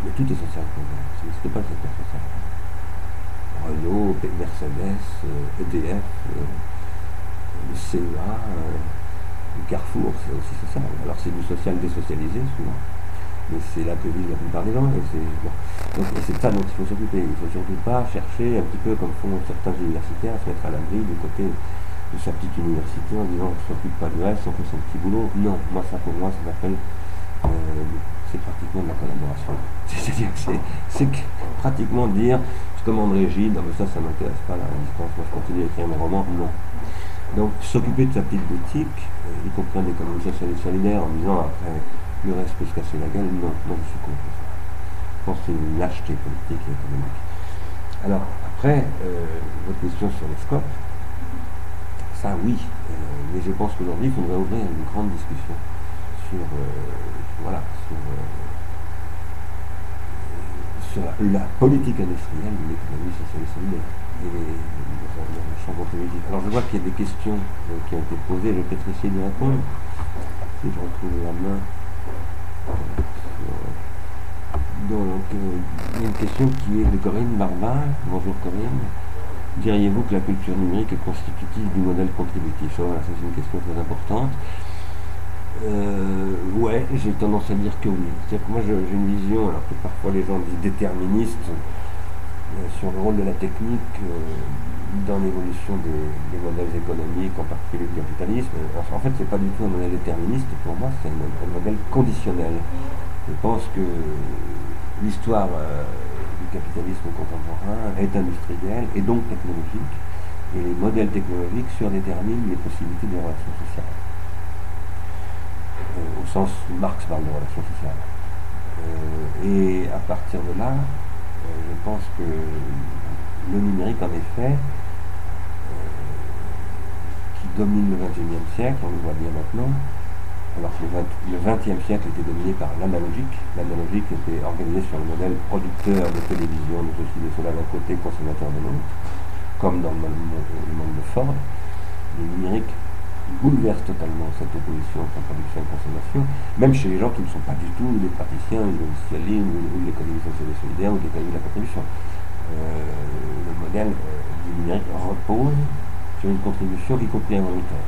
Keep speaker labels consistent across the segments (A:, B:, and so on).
A: Mais tout est social pour moi. Ça n'existe pas le secteur social. Renault, Mercedes, EDF, le CEA, le Carrefour, c'est aussi social. Alors c'est du social désocialisé souvent, mais c'est là que vivent la plupart des gens. Et c'est bon. Donc c'est de ça dont il faut s'occuper. Il ne faut surtout pas chercher, un petit peu comme font certains universitaires, à se mettre à l'abri du côté de sa petite université en disant on ne s'occupe pas du reste, on fait son petit boulot. Non, moi ça pour moi ça s'appelle c'est pratiquement de la collaboration. C'est-à-dire que c'est pratiquement dire je commande Régine, non mais ça m'intéresse pas la distance, moi je continue à écrire mes romans, non. Donc s'occuper de sa petite boutique, y compris en économie sociale et solidaire, en disant après le reste peut se casser la gueule, non, moi je suis contre ça. Je pense que c'est une lâcheté politique et économique. Alors après, votre question sur les scopes, ça oui, mais je pense qu'aujourd'hui il faudrait ouvrir une grande discussion sur, voilà, sur la politique industrielle de l'économie sociale et solidaire et dans le champ politique. Alors je vois qu'il y a des questions qui ont été posées, je vais peut-être essayer d'y répondre. Si je retrouve la main. Donc il y a une question qui est de Corinne Barba. Bonjour Corinne. Diriez-vous que la culture numérique est constitutive du modèle contributif? Voilà, ça c'est une question très importante. Ouais, j'ai tendance à dire que oui. C'est-à-dire que moi j'ai une vision, alors que parfois les gens disent déterministe, sur le rôle de la technique dans l'évolution des modèles économiques, en particulier du capitalisme. En fait, c'est pas du tout un modèle déterministe, pour moi c'est un modèle conditionnel. Je pense que l'histoire du capitalisme contemporain est industrielle et donc technologique, et les modèles technologiques surdéterminent les possibilités des relations sociales. Au sens où Marx parle de relations sociales. Et à partir de là, je pense que le numérique, en effet, qui domine le XXIe siècle, on le voit bien maintenant, alors que le XXe siècle était dominé par l'analogique. L'analogique était organisé sur le modèle producteur de télévision, de ceci, de cela d'un côté, consommateur de l'autre, comme dans le monde de Ford. Le numérique bouleverse totalement cette opposition entre production et consommation, même chez les gens qui ne sont pas du tout des praticiens du logicialisme ou de l'économie sociale et solidaire ou de l'économie de la contribution. Le modèle du numérique repose sur une contribution y compris involontaire.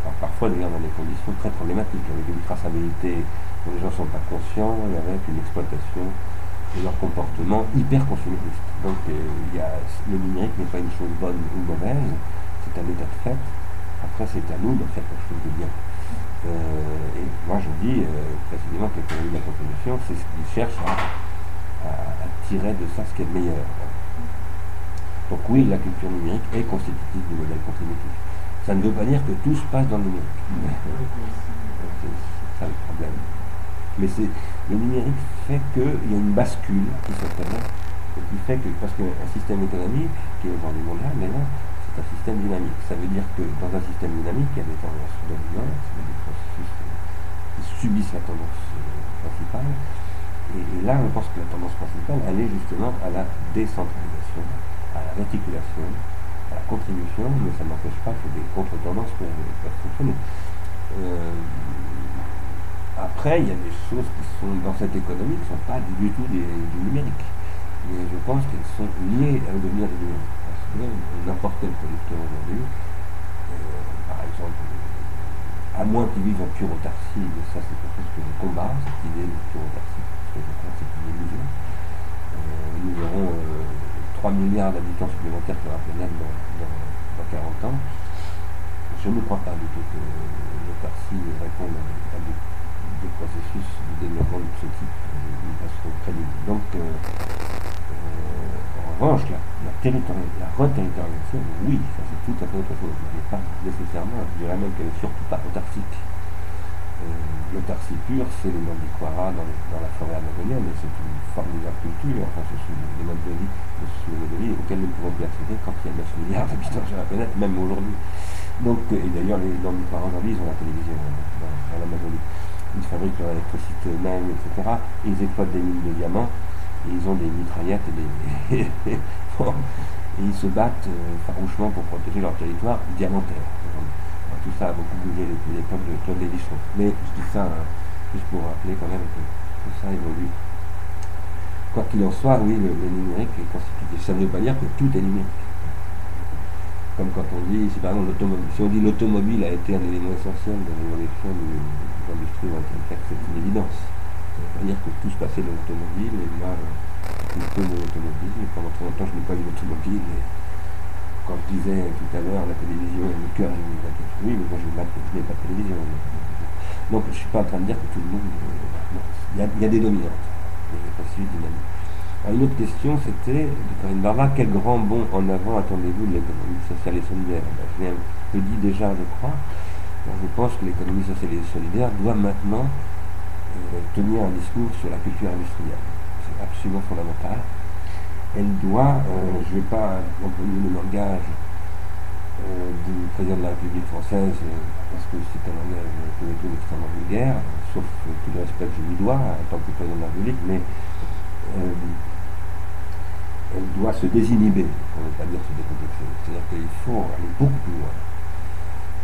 A: Alors parfois d'ailleurs dans des conditions très problématiques, avec une traçabilité dont les gens ne sont pas conscients et avec une exploitation de leur comportement hyper consumériste. Donc le numérique n'est pas une chose bonne ou mauvaise, c'est un état de fait. Après, c'est à nous de faire quelque chose de bien. Et moi, je dis précisément que l'économie de la contribution, c'est ce qui cherche à tirer de ça ce qui est le meilleur. Donc oui, la culture numérique est constitutive du modèle contributif. Ça ne veut pas dire que tout se passe dans le numérique. C'est ça le problème. Mais le numérique fait qu'il y a une bascule qui s'opère, et qui fait que, parce qu'un système économique, qui est aujourd'hui mondial, mais là, c'est un système dynamique. Ça veut dire que dans un système dynamique, il y a des tendances dominantes, il y a des processus qui subissent la tendance principale. Et là, je pense que la tendance principale, elle est justement à la décentralisation, à la réticulation, à la contribution, mais ça n'empêche pas que des contre-tendances peuvent fonctionner. Après, il y a des choses qui sont dans cette économie qui ne sont pas du tout du numérique. Mais je pense qu'elles sont liées à devenir du numérique. N'importe quel producteur aujourd'hui, par exemple, à moins qu'il vive en pure autarcie, mais ça c'est quelque chose que je combats, cette idée de pure autarcie, parce que je crois que c'est une illusion. Nous aurons 3 milliards d'habitants supplémentaires sur la planète dans 40 ans. Je ne crois pas du tout que l'autarcie réponde à des processus de développement de ce type d'une façon crédible. Donc, en revanche, la reterritorialisation, oui, ça c'est tout à fait autre chose. Elle n'est pas nécessairement, je dirais même qu'elle n'est surtout pas autarcique. L'autarcie pure, c'est le Mandicouara dans la forêt amazonienne, et c'est une formidable culture, enfin ce sont des modes de vie auxquels nous ne pouvons plus accéder quand il y a 9 milliards d'habitants sur la planète, même aujourd'hui. Donc, et d'ailleurs, les Mandicouara aujourd'hui, ils ont la télévision dans l'Amazonie. Ils fabriquent leur électricité eux-mêmes, etc. Ils exploitent des mines de diamants. Ils ont des mitraillettes et ils se battent farouchement pour protéger leur territoire diamantaire. Tout ça a beaucoup bougé depuis l'époque de Claude Lévi-Strauss. Mais je dis ça juste pour rappeler quand même que ça évolue Quoi qu'il en soit, oui, le numérique est constitutif. Ça ne veut pas dire que tout est numérique. Comme quand on dit, si par exemple si on dit l'automobile a été un élément essentiel de l'évolution de l'industrie au XXe siècle, c'est une évidence. Ça ne veut pas dire que tout se passait dans l'automobile, et moi, je suis peu de l'automobile, et pendant très longtemps je n'ai pas eu l'automobile, et quand je disais tout à l'heure la télévision est le cœur de l'immédiateté, oui, mais moi je n'ai pas de télévision. Donc je ne suis pas en train de dire que tout le monde... non, il y a des dominantes, il y a des possibles dynamiques. Alors, une autre question, c'était de Corinne Barba, quel grand bond en avant attendez-vous de l'économie sociale et solidaire? Je l'ai un peu dit déjà, je crois. Alors, je pense que l'économie sociale et solidaire doit maintenant tenir un discours sur la culture industrielle. C'est absolument fondamental. Elle doit, je ne vais pas employer le langage du président de la République française, parce que c'est un langage que je trouve extrêmement vulgaire, sauf tout le respect que je lui dois en tant que président de la République, mais elle doit se désinhiber, pour ne pas dire se décomplexer. C'est-à-dire qu'il faut aller beaucoup plus loin.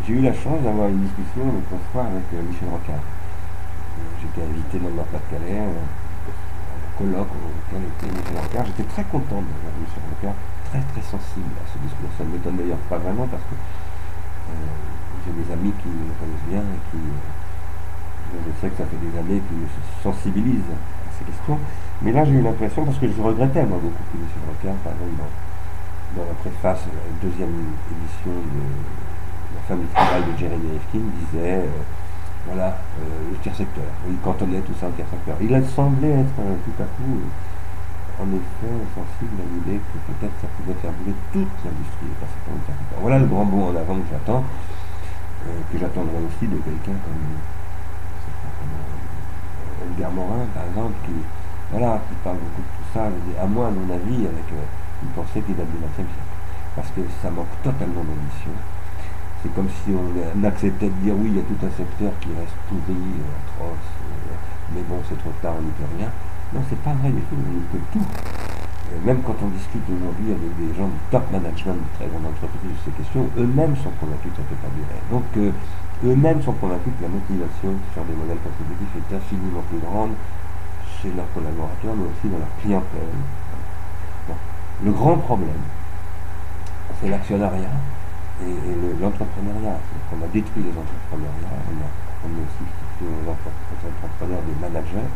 A: J'ai eu la chance d'avoir une discussion l'autre fois avec Michel Rocard. J'étais invité dans le Nord-Pas-de-Calais, un colloque auquel était Michel Rocard. J'étais très content d'avoir Michel Rocard, très très sensible à ce discours. Ça ne m'étonne d'ailleurs pas vraiment parce que j'ai des amis qui le connaissent bien et qui, je sais que ça fait des années qu'ils me sensibilisent à ces questions. Mais là, j'ai eu l'impression, parce que je regrettais, moi, beaucoup que M. Rocard, par exemple, dans la préface de la deuxième édition de La fin du travail de Jeremy Rifkin, disait, voilà, le tiers secteur. Il cantonnait tout ça au tiers secteur. Il a semblé être tout à coup, en effet, sensible à l'idée que peut-être ça pouvait faire bouger toute l'industrie, pas seulement le tiers secteur. Voilà le grand bond en avant que j'attendrai aussi de quelqu'un comme Edgar Morin, par exemple, qui parle beaucoup de tout ça, à moi, à mon avis, avec une pensée qui date du XXe siècle. Parce que ça manque totalement d'ambition. C'est comme si on acceptait de dire oui, il y a tout un secteur qui reste pourri, atroce, mais bon, c'est trop tard, on n'y peut rien. Non, c'est pas vrai du tout, on n'y peut tout. Même quand on discute aujourd'hui avec des gens du top management de très grandes entreprises de ces questions, eux-mêmes sont convaincus que ça ne peut pas durer. Donc, eux-mêmes sont convaincus que la motivation sur des modèles contributifs est infiniment plus grande chez leurs collaborateurs, mais aussi dans leur clientèle. Bon. Le grand problème, c'est l'actionnariat et l'entrepreneuriat. On a détruit les entrepreneuriats, on a substitué aux entrepreneurs des managers,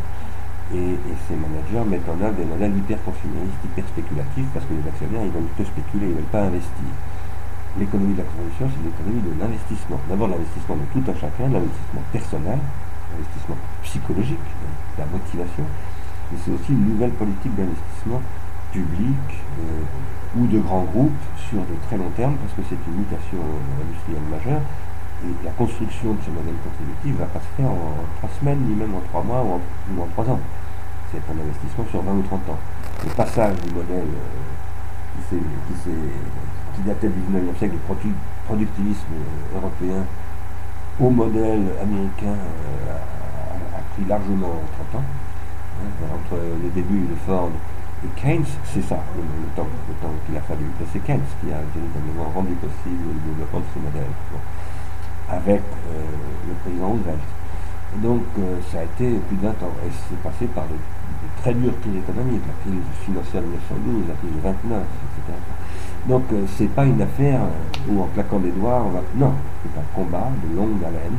A: et ces managers mettent en œuvre des modèles hyper-consuméristes, hyper-spéculatifs, parce que les actionnaires, ils veulent que spéculer, ils ne veulent pas investir. L'économie de la transition, c'est l'économie de l'investissement. D'abord l'investissement de tout un chacun, l'investissement personnel, l'investissement psychologique, la motivation, mais c'est aussi une nouvelle politique d'investissement public ou de grands groupes sur de très long terme, parce que c'est une mutation industrielle majeure, et la construction de ce modèle contributif ne va pas se faire en 3 semaines, ni même en 3 mois ou en 3 ans. C'est un investissement sur 20 ou 30 ans. Le passage du modèle qui datait du 19e siècle, du productivisme européen, au modèle américain a pris largement 30 ans. Entre le début de Ford et Keynes, c'est ça, le temps qu'il a fallu. C'est Keynes qui a véritablement rendu possible le développement de ce modèle, avec le président Roosevelt. Donc ça a été plus de 20 ans, et c'est passé par de très dures crises économiques, la crise financière de 1912, la crise de 29, etc. Donc c'est pas une affaire où en claquant des doigts, non, c'est un combat de longue haleine,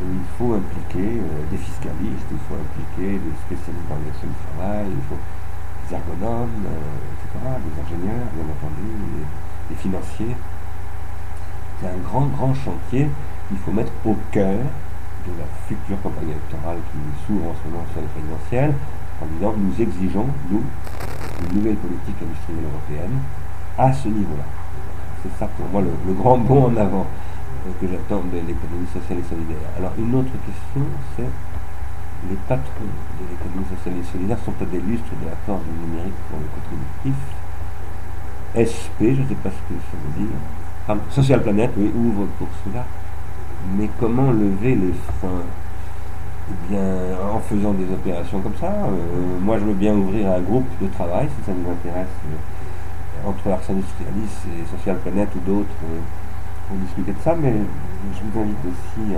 A: où il faut impliquer des fiscalistes, il faut impliquer des spécialistes dans l'organisation du travail, il faut des ergonomes, etc., des ingénieurs, bien entendu, des financiers. C'est un grand, grand chantier qu'il faut mettre au cœur de la future campagne électorale qui s'ouvre en ce moment sur les présidentielles, en disant que nous exigeons, nous, une nouvelle politique industrielle européenne à ce niveau-là. C'est ça pour moi le grand bond en avant que j'attends de l'économie sociale et solidaire. Alors une autre question, c'est les patrons de l'économie sociale et solidaire sont à des lustres de l'apport du numérique pour le contributif. SP, je ne sais pas ce que ça veut dire. Social Planète, oui, ouvre pour cela. Mais comment lever les freins? Eh bien, en faisant des opérations comme ça. Moi, je veux bien ouvrir un groupe de travail, si ça vous intéresse, entre Ars Industrialis et Social Planète ou d'autres, pour discuter de ça. Mais je vous invite aussi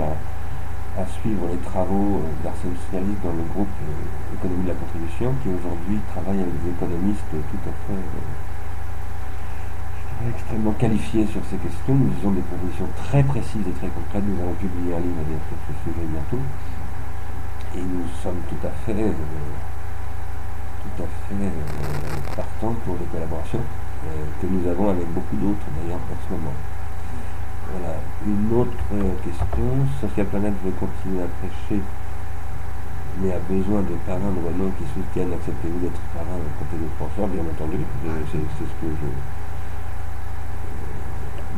A: à suivre les travaux d'Arsène Socialiste dans le groupe Économie de la contribution, qui aujourd'hui travaille avec des économistes tout à fait extrêmement qualifiés sur ces questions. Nous faisons des propositions très précises et très concrètes. Nous allons publier un livre sur ce sujet bientôt. Et nous sommes tout à fait partants pour les collaborations que nous avons avec beaucoup d'autres d'ailleurs en ce moment. Voilà. Une autre question. Social Planet veut continuer à prêcher, mais a besoin de parrains de renom qui soutiennent. Acceptez-vous d'être parrain à côté de penseurs? Bien entendu. C'est ce que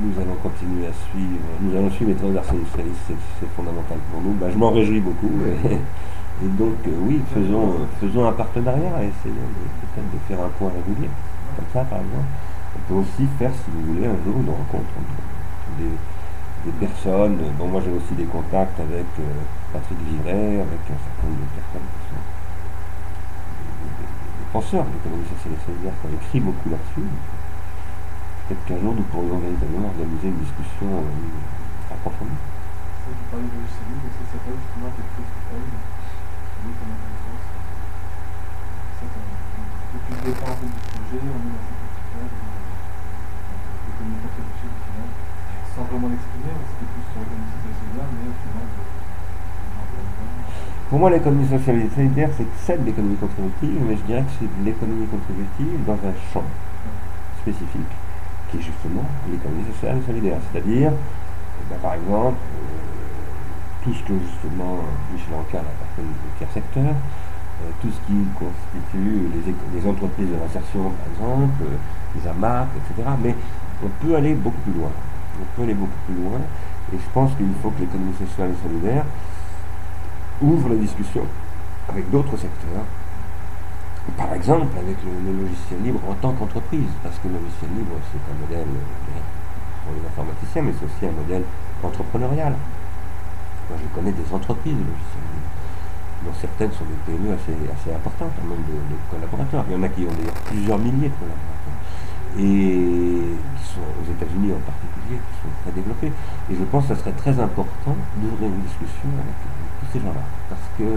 A: nous allons continuer à suivre. Nous allons suivre les travaux d'Arsène Socialiste, c'est fondamental pour nous. Je m'en réjouis beaucoup. Et donc, oui, faisons un partenariat, essayons peut-être de faire un point régulier. Comme ça, par exemple. On peut aussi faire, si vous voulez, un jour une rencontre entre des personnes. Bon, moi, j'ai aussi des contacts avec Patrick Vivray, avec un certain nombre de personnes qui sont des penseurs de l'économie sociale et solidaire, qui ont écrit beaucoup là-dessus. Peut-être qu'un jour, nous pourrions véritablement organiser une discussion approfondie.
B: Ça, vous parlez de logiciel libre, ça s'appelle justement quelque chose qui parle. Depuis le départ du projet, on est dans cette optique-là de communication sociale au final, sans vraiment l'exprimer, c'était plus sur l'économie sociale et solidaire, mais au final,
A: pour moi, l'économie sociale et solidaire, c'est celle de l'économie contributive, mais je dirais que c'est de l'économie contributive dans un champ spécifique, qui est justement l'économie sociale et solidaire. C'est-à-dire, par exemple, tout ce que justement Michel Ancel appelle le tiers secteur, tout ce qui constitue les entreprises de l'insertion, par exemple, les AMAP, etc. Mais on peut aller beaucoup plus loin. Et je pense qu'il faut que l'économie sociale et solidaire ouvre la discussion avec d'autres secteurs. Par exemple, avec le logiciel libre en tant qu'entreprise, parce que le logiciel libre, c'est un modèle pour les informaticiens, mais c'est aussi un modèle entrepreneurial. Moi, je connais des entreprises de logiciel libre, dont certaines sont des PME assez importantes en nombre de collaborateurs. Il y en a qui ont d'ailleurs plusieurs milliers de collaborateurs, et qui sont aux États-Unis en particulier, qui sont très développés. Et je pense que ce serait très important d'ouvrir une discussion avec tous ces gens-là, parce que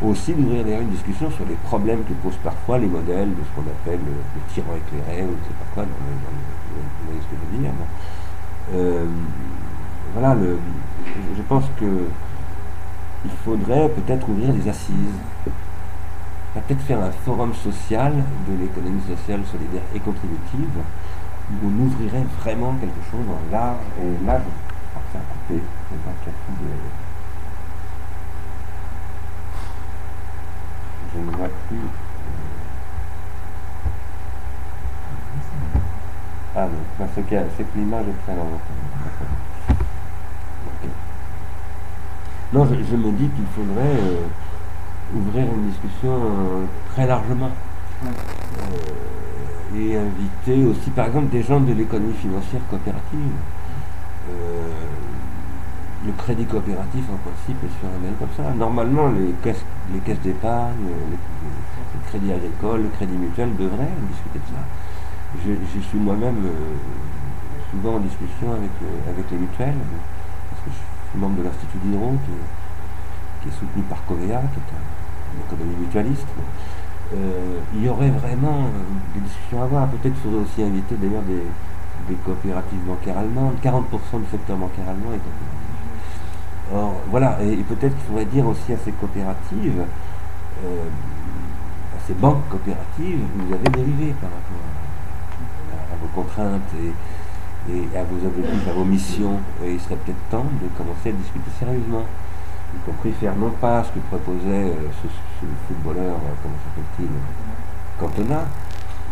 A: aussi d'ouvrir d'ailleurs une discussion sur les problèmes que posent parfois les modèles de ce qu'on appelle le tyran éclairé, ou je ne sais pas quoi, vous voyez ce que je veux dire. Voilà, je pense qu'il faudrait peut-être ouvrir des assises, peut-être faire un forum social de l'économie sociale, solidaire et contributive, où on ouvrirait vraiment quelque chose en large, et là, je crois que ça a coupé, je vois qu'il y a plus de... Je ne vois plus. Ah non, c'est que l'image est très lente. Okay. Non, je me dis qu'il faudrait ouvrir une discussion très largement. Et inviter aussi, par exemple, des gens de l'économie financière coopérative. Le crédit coopératif, en principe, est sur un modèle comme ça. Normalement, les caisses d'épargne, les crédits agricoles, le crédit mutuel devraient discuter de ça. Je suis moi-même souvent en discussion avec les mutuelles, parce que je suis membre de l'Institut d'Hydro, qui est soutenu par Covea, qui est une économie mutualiste. Il y aurait vraiment des discussions à avoir. Peut-être qu'il faudrait aussi inviter d'ailleurs des coopératives bancaires allemandes. 40% du secteur bancaire allemand est coopératif. Or, voilà, et peut-être qu'il faudrait dire aussi à ces coopératives, à ces banques coopératives, vous avez dérivé par rapport à vos contraintes et à vos objectifs, à vos missions, et il serait peut-être temps de commencer à discuter sérieusement, y compris faire non pas ce que proposait ce footballeur, comment s'appelle-t-il, Cantona,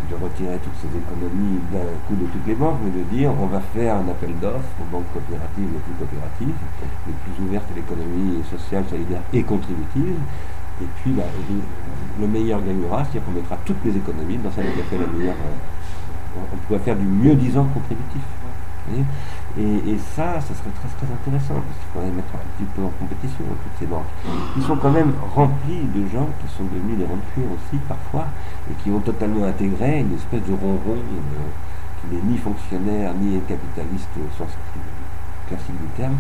A: de retirer toutes ces économies d'un coup de toutes les banques, mais de dire on va faire un appel d'offres aux banques coopératives les plus coopératives, les plus ouvertes à l'économie sociale, solidaire et contributive, et puis le meilleur gagnera, c'est-à-dire qu'on mettra toutes les économies dans celle qui a fait la meilleure. On pourrait faire du mieux-disant contributif. Et ça serait très très intéressant, parce qu'il faudrait mettre un petit peu en compétition toutes ces banques, qui sont quand même remplies de gens qui sont devenus des ronds de cuir aussi parfois, et qui ont totalement intégré une espèce de ronron qui n'est ni fonctionnaire ni capitaliste au sens classique du terme,